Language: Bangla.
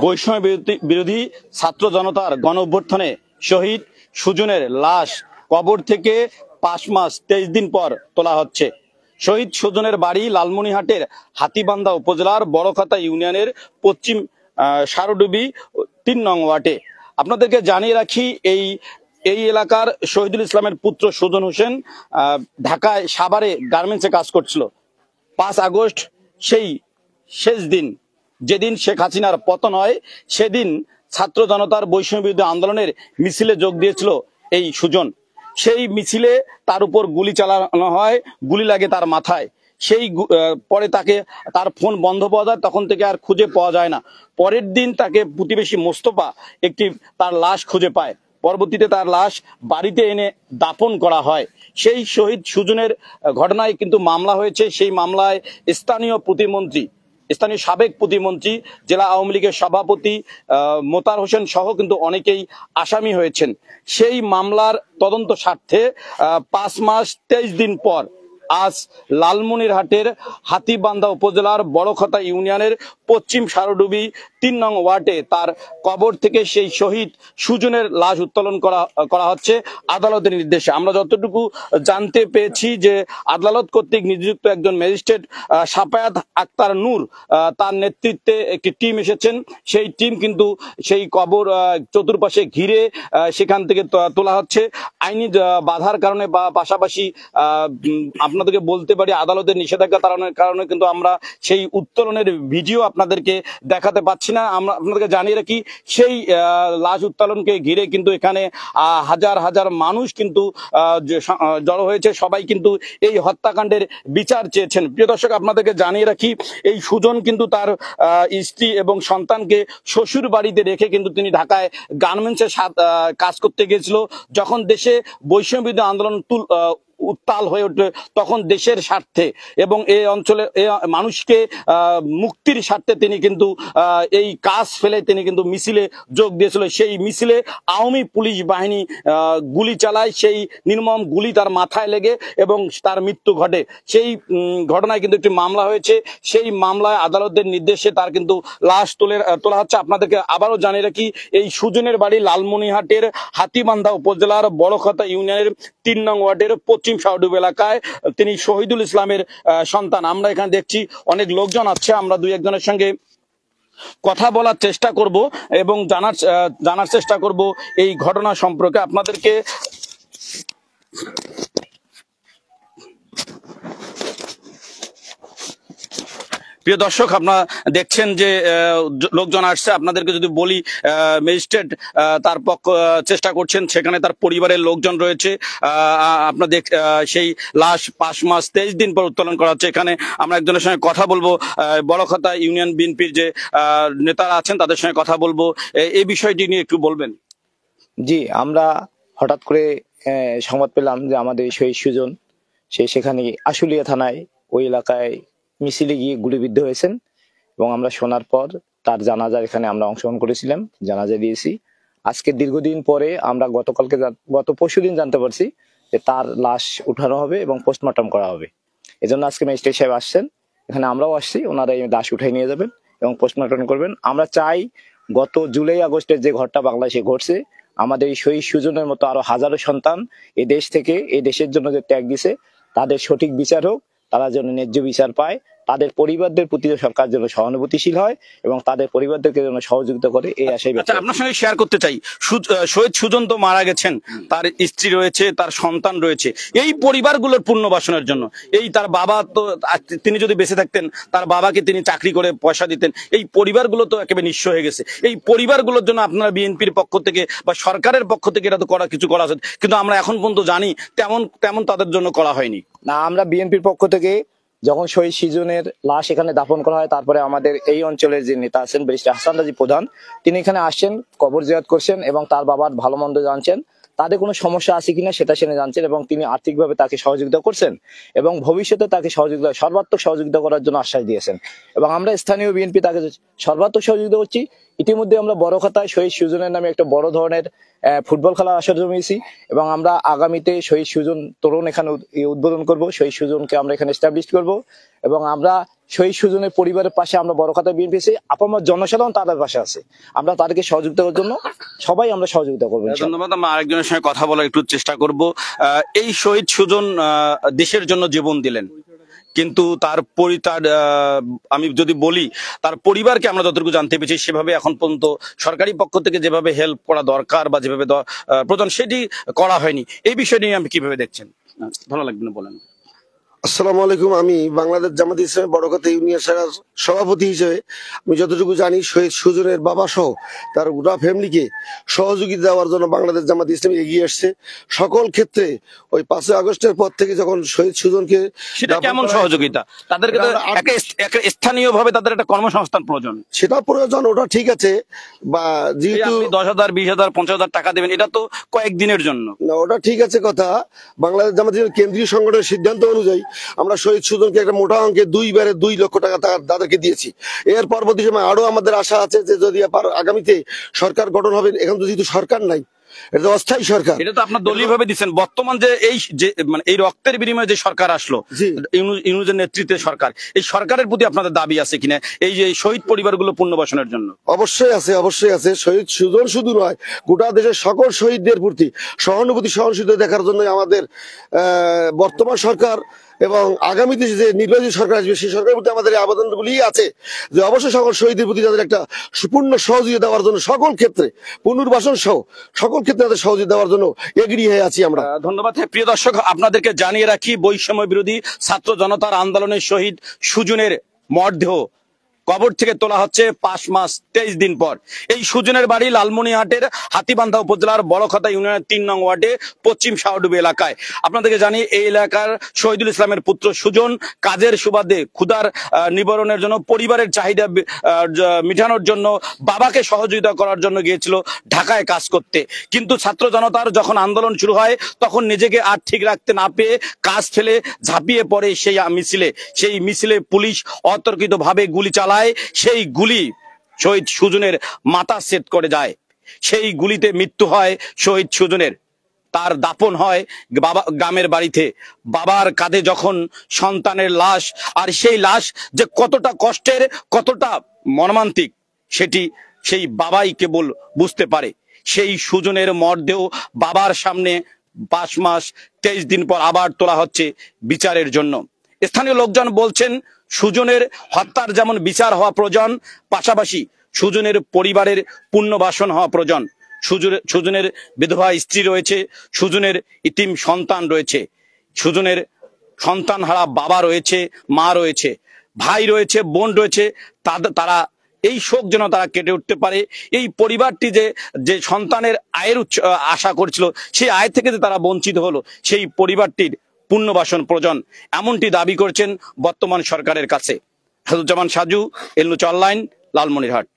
বৈষম্য বিরোধী ছাত্র জনতার গণ অভ্যুত্থানে শহীদ সুজনের লাশ কবর থেকে 5 মাস 23 দিন পর তোলা হচ্ছে। শহীদ সুজনের বাড়ি লালমনিরহাটের হাতীবান্ধা উপজেলার বড়খাতা ইউনিয়নের পশ্চিম সারডুবি 3 নং ওয়ার্ডে। আপনাদেরকে জানিয়ে রাখি, এই এলাকার শহীদুল ইসলামের পুত্র সুজন হোসেন ঢাকায় সাভারে গার্মেন্টসে কাজ করছিল। 5 আগস্ট সেই শেষ দিন, যেদিন শেখ হাসিনার পতন হয়, সেদিন ছাত্র জনতার বৈষম্য বিরোধী আন্দোলনের মিছিলে যোগ দিয়েছিল এই সুজন। সেই মিছিলে তার উপর গুলি চালানো হয়, গুলি লাগে তার মাথায়। সেই পরে তার ফোন বন্ধ পাওয়া যায়, তখন থেকে আর খুঁজে পাওয়া যায় না। পরের দিন তাকে প্রতিবেশী মোস্তফা তার লাশ খুঁজে পায়। পরবর্তীতে তার লাশ বাড়িতে এনে দাফন করা হয়। সেই শহীদ সুজনের ঘটনায় কিন্তু মামলা হয়েছে। সেই মামলায় স্থানীয় সাবেক প্রতিমন্ত্রী, জেলা আওয়ামী লীগের সভাপতি মোতার হোসেন সহ কিন্তু অনেকেই আসামি হয়েছেন। সেই মামলার তদন্ত স্বার্থে 5 মাস 23 দিন পর আজ লালমনিরহাটের হাতীবান্ধা উপজেলার বড়খাতা ইউনিয়নের পশ্চিম সারডুবি 3 নং ওয়ার্ডে তার কবর থেকে সেই শহীদ সুজনের লাশ উত্তোলন করা হচ্ছে আদালতের নির্দেশে। আমরা যতটুকু জানতে পেরেছি যে আদালত কর্তৃক নিযুক্ত একজন ম্যাজিস্ট্রেট সাফায়াত আক্তার নূর, তার নেতৃত্বে একটি টিম এসেছেন। সেই টিম কিন্তু সেই কবর চতুর্পাশে ঘিরে সেখান থেকে তোলা হচ্ছে। আইনি বাধার কারণে বা পাশাপাশি আপনাদেরকে বলতে পারি আদালতের নিষেধাজ্ঞা কারণে কিন্তু আমরা সেই উত্তোলনের ভিডিও আপনাদেরকে দেখাতে পাচ্ছি না। আমরা আপনাদেরকে জানিয়ে রাখি, সেই লাশ উত্তোলনকে ঘিরে কিন্তু এখানে হাজার হাজার মানুষ কিন্তু জড়ো হয়েছে। সবাই কিন্তু এই হত্যাকাণ্ডের বিচার চেয়েছেন। প্রিয় দর্শক, আপনাদেরকে জানিয়ে রাখি, এই সুজন কিন্তু তার স্ত্রী এবং সন্তানকে শ্বশুর বাড়িতে রেখে কিন্তু তিনি ঢাকায় গার্মেন্টসে কাজ করতে গিয়েছিল। যখন দেশে বৈষম্য বিরোধী আন্দোলন উত্তাল হয়ে ওঠে, তখন দেশের স্বার্থে এবং এই অঞ্চলে মানুষকে মুক্তির স্বার্থে তিনি কিন্তু এই কাজ ফেলে তিনি কিন্তু মিছিলে যোগ দিয়েছিল। সেই মিছিলে আওয়ামী পুলিশ বাহিনী গুলি চালায়, সেই নির্মম গুলি তার মাথায় লেগে এবং তার মৃত্যু ঘটে। সেই ঘটনায় কিন্তু একটি মামলা হয়েছে। সেই মামলায় আদালতের নির্দেশে তার কিন্তু লাশ তোলা হচ্ছে। আপনাদেরকে আবারও জানিয়ে রাখি, এই সুজনের বাড়ি লালমনিরহাটের হাতীবান্ধা উপজেলার বড়খাতা ইউনিয়নের 3 নং ওয়ার্ডের পশ্চিম সারডুবি এলাকায়। তিনি শহীদুল ইসলামের সন্তান। আমরা এখানে দেখছি অনেক লোকজন আছে, আমরা দুই একজনের সঙ্গে কথা বলার চেষ্টা করব এবং জানার চেষ্টা করব এই ঘটনা সম্পর্কে। আপনাদেরকে প্রিয় দর্শক, আপনারা দেখছেন যে লোকজন আসছে। আপনাদেরকে যদি বলি, ম্যাজিস্ট্রেট তার চেষ্টা করছেন, সেখানে তার পরিবারের লোকজন রয়েছে। আপনাদের সেই লাশ 5 মাস 23 দিন পর উত্তোলন করা হচ্ছে। এখানে আমরা একজনের সঙ্গে কথা বলবো, বড়খাতা ইউনিয়ন বিএনপির যে নেতারা আছেন তাদের সঙ্গে কথা বলবো। এই বিষয়টি নিয়ে একটু বলবেন। জি, আমরা হঠাৎ করে সংবাদ পেলাম যে আমাদের শহীদ সুজন সেখানে আশুলিয়া থানায় ওই এলাকায় মিছিলে গিয়ে গুলিবিদ্ধ হয়েছেন এবং আমরা শোনার পর তার জানাজার এখানে আমরা অংশগ্রহণ করেছিলাম, জানাজা দিয়েছি। আজকে দীর্ঘদিন পরে আমরা গত পরশুদিন জানতে পারছি যে তার লাশ উঠানো হবে এবং পোস্টমর্টম করা হবে। এজন্য আজকে ম্যাজিস্ট্রেট সাহেব আসছেন, এখানে আমরাও আসছি, ওনারা এই লাশ উঠাই নিয়ে যাবেন এবং পোস্টমর্টম করবেন। আমরা চাই গত জুলাই আগস্টের যে ঘটনা বাংলাদেশে ঘটছে, আমাদের এই শহীদ সুজনের মতো আরো হাজারো সন্তান এই দেশ থেকে এই দেশের জন্য যে ত্যাগ দিছে, তাদের সঠিক বিচার হোক, তারা যেন ন্যায্য বিচার পায়, তাদের পরিবারদের প্রতি সরকার যেন সহানুভূতিশীল হয় এবং তাদের পরিবারদেরকে যেন সহযোগিতা করে, এই আশাই। আপনার সঙ্গে শেয়ার করতে চাই, শহীদ সুজন তো মারা গেছেন, তার স্ত্রী রয়েছে, তার সন্তান রয়েছে। এই পরিবারগুলোর পুনর্বাসনের জন্য তার বাবা তো, তিনি যদি বেঁচে থাকতেন তার বাবাকে তিনি চাকরি করে পয়সা দিতেন। এই পরিবারগুলো তো একেবারে নিঃস্ব হয়ে গেছে। এই পরিবারগুলোর জন্য আপনারা বিএনপির পক্ষ থেকে বা সরকারের পক্ষ থেকে এটা তো কিছু করা উচিত, কিন্তু আমরা এখন পর্যন্ত জানি তেমন তাদের জন্য করা হয়নি। না, আমরা বিএনপির পক্ষ থেকে যখন শহীদ সুজনের লাশ এখানে দাফন করা হয়, তারপরে আমাদের এই অঞ্চলের যে নেতা আছেন ব্যারিস্টার হাসান রাজি প্রধান, তিনি এখানে আসছেন, কবর জিয়ারত করছেন এবং তার বাবার ভালো মন্দ জানছেন, তাদের কোনো সমস্যা আছে কিনা সেটা সেনে জানছেন এবং তিনি আর্থিকভাবে তাকে সহযোগিতা করছেন এবং ভবিষ্যতে তাকে সর্বাত্মক সহযোগিতা করার জন্য আশ্বাস দিয়েছেন এবং আমরা স্থানীয় বিএনপি তাকে সর্বাত্মক সহযোগিতা করছি। ইতিমধ্যে আমরা বড়খাতায় শহীদ সুজনের নামে একটা বড় ধরনের ফুটবল খেলার আসর জমিয়েছি এবং আমরা আগামীতে শহীদ সুজন তরুণ এখানে উদ্বোধন করব। শহীদ সুজনকে আমরা এখানে এস্টাবলিশ করব এবং আমরা শহীদ সুজনের পরিবারের পাশে আমরা বড়খাতা বিএনপি আপামর জনসাধারণ তাদের পাশে আছে। আমরা তাদেরকে সহযোগিতা করার জন্য সবাই আমরা সহযোগিতা করবো। ধন্যবাদ। আমরা আরেকজনের সঙ্গে কথা বলার একটু চেষ্টা করব। এই শহীদ সুজন দেশের জন্য জীবন দিলেন, কিন্তু তার আমি যদি বলি তার পরিবারকে আমরা যতটুকু জানতে পেরেছি সেভাবে এখন পর্যন্ত সরকারি পক্ষ থেকে যেভাবে হেল্প করা দরকার বা যেভাবে প্রয়োজন সেটি করা হয়নি। এই বিষয় নিয়ে আপনি কিভাবে দেখছেন? ভালো লাগবে না, বলেন। আসসালামু আলাইকুম। আমি বাংলাদেশ জামাত ইসলামী বড়খাতা ইউনিয়ন শাখার সভাপতি হিসেবে আমি যতটুকু জানি শহীদ সুজনের বাবা সহ তার গোটা ফ্যামিলিকে সহযোগিতা দেওয়ার জন্য বাংলাদেশ জামাত ইসলামী এগিয়ে আসছে সকল ক্ষেত্রে। ওই 5ই আগস্টের পর থেকে যখন শহীদ সুজনকে, সেটা কেমন সহযোগিতা? তাদেরকে স্থানীয় ভাবে তাদের একটা কর্মসংস্থান প্রয়োজন, সেটা প্রয়োজন, ওটা ঠিক আছে। বা যেহেতু 10,000, 20,000, 50,000 টাকা দেবেন, এটা তো কয়েকদিনের জন্য, ওটা ঠিক আছে কথা। বাংলাদেশ জামাত ইসলামী কেন্দ্রীয় সংগঠনের সিদ্ধান্ত অনুযায়ী আমরা শহীদ সুজনকে একটা মোটা অঙ্কে 2 লক্ষ টাকা তাদেরকে দিয়েছি। এর পরবর্তী সময় আরো আমাদের আশা আছে যে যদি আগামীতে সরকার গঠন হবে, এখন তো যেহেতু সরকার নাই, এটা তো অস্থায়ী সরকার। এটা তো আপনার দলীয় ভাবে দিচ্ছেন। বর্তমান যে মানে এই রক্তের বিনিময়ে যে সরকার আসলো, ইউনূসের নেতৃত্বে সরকার, এই সরকারের প্রতি আপনাদের দাবি আছে কিনা এই যে শহীদ পরিবারগুলো পুনর্বাসনের জন্য? অবশ্যই আছে, অবশ্যই আছে। শহীদ সুজন শুধু নয়, গোটা দেশের সকল শহীদদের প্রতি সহানুভূতি দেখার জন্য আমাদের বর্তমান সরকার এবং আগামীতে যে নির্বাচিত সরকার আসবে সেই সরকারের প্রতি আমাদের আবেদনগুলি আছে যে অবশ্যই সকল শহীদের প্রতি তাদের একটা সুপূর্ণ সহযোগিতা দেওয়ার জন্য সকল ক্ষেত্রে পুনর্বাসন সহ সকল ক্ষেত্রে তাদের সহযোগিতা দেওয়ার জন্য এগিয়ে হয়ে আছি আমরা। ধন্যবাদ। প্রিয় দর্শক, আপনাদেরকে জানিয়ে রাখি বৈষম্য বিরোধী ছাত্র জনতার আন্দোলনের শহীদ সুজনের মরদেহ কবর থেকে তোলা হচ্ছে 5 মাস 23 দিন পর। এই সুজনের বাড়ি লালমনিরহাটের হাতীবান্ধা উপজেলার বড়খাতা ইউনিয়নের 3 নং ওয়ার্ডে পশ্চিম শাহডুবি এলাকায়। আপনাদেরকে জানি এই এলাকার শহীদুল ইসলামের পুত্র সুজন কাজের সুবাদে ক্ষুধার নিবারণের জন্য, পরিবারের চাহিদা মিটানোর জন্য, বাবাকে সহযোগিতা করার জন্য গিয়েছিল ঢাকায় কাজ করতে। কিন্তু ছাত্র জনতার যখন আন্দোলন শুরু হয় তখন নিজেকে আর ঠিক রাখতে না পেয়ে কাজ ফেলে ঝাঁপিয়ে পড়ে সেই মিছিলে পুলিশ অতর্কিতভাবে গুলি চালায়। সেই গুলি শহীদ সুজনের মাথা ছেদ করে যায়। সেই গুলিতে মৃত্যু হয় শহীদ সুজনের। তার দাফন হয় গ্রামের বাড়িতে। বাবার কাঁধে যখন সন্তানের লাশ, আর সেই লাশ যে কতটা কষ্টের, কতটা মর্মান্তিক সেটি সেই বাবাই কেবল বুঝতে পারে। সেই সুজনের মরদেহ বাবার সামনে 5 মাস 23 দিন পর আবার তোলা হচ্ছে বিচারের জন্য। স্থানীয় লোকজন বলছেন সুজনের হত্যার যেমন বিচার হওয়া প্রয়োজন, পাশাপাশি সুজনের পরিবারের পুনর্বাসন হওয়া প্রয়োজন। সুজনের বিধবা স্ত্রী রয়েছে, সুজনের ইতিম সন্তান রয়েছে, সুজনের সন্তানহারা বাবা রয়েছে, মা রয়েছে, ভাই রয়েছে, বোন রয়েছে। তারা এই শোক যেন তারা কেটে উঠতে পারে। এই পরিবারটি যে সন্তানের আয়ের আশা করছিল, সেই আয় থেকে যে তারা বঞ্চিত হলো, সেই পরিবারটির পুনর্বাসন প্রয়োজন, এমনটি দাবি করছেন বর্তমান সরকারের কাছে। হাজুজ্জামান সাজু, এল নিউজ অনলাইন, লালমনিরহাট।